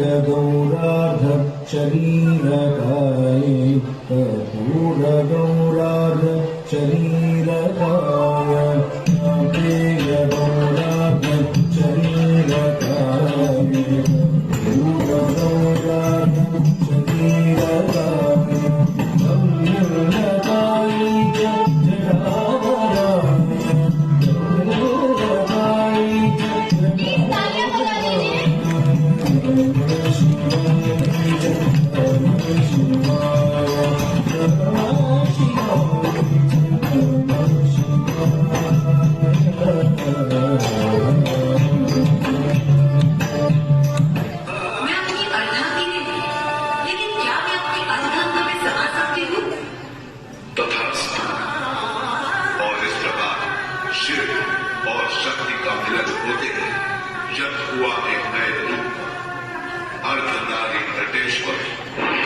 गौरार्ध शरीरकाये कर्पूरगौरार्ध शरीरकाय अपेय गौरार्ध शरीरकाय कर्पूरगौरार्ध शरीरकाय गम्यकाय शिव और शक्ति का मिलन होते हैं जब हुआ एक नए रूप अर्धनारी नटेश्वर।